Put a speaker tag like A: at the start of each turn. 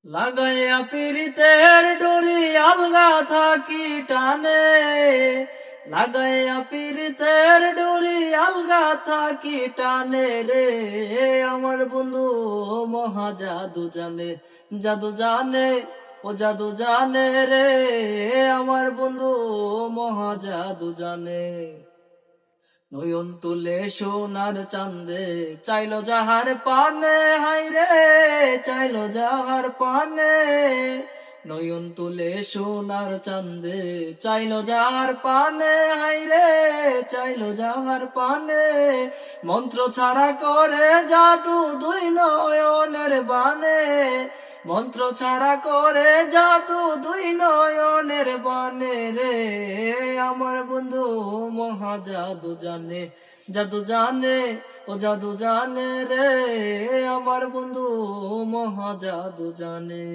A: লাগাইয়া পিরিতের ডোরি আলগা থাকি টানে, লাগাইয়া পিরিতের ডোরি আলগা থাকি টানে রে। আমার বন্ধু মহা জাদু জানে, জাদু জানে, ও জাদু জানে রে। আমার বন্ধু মহা জাদু জানে। নয়ন তুলে সোনার চাঁদে চাইলো যাহার পানে, হাইরে চাইলো যাহার পানে। নয়ন তুলে সোনার চাঁদে চাইলো যাহার পানে, হাইরে চাইলো যাহার পানে। মন্ত্র ছাড়া করে জাদু দুই নয়নের বানে, মন্ত্র ছাড়া করে জাদু দুই নয়নের বানে রে। আমার বন্ধু মহা জাদু জানে, জাদু জানে, ও জাদু জানে রে। আমার বন্ধু মহা জাদু জানে।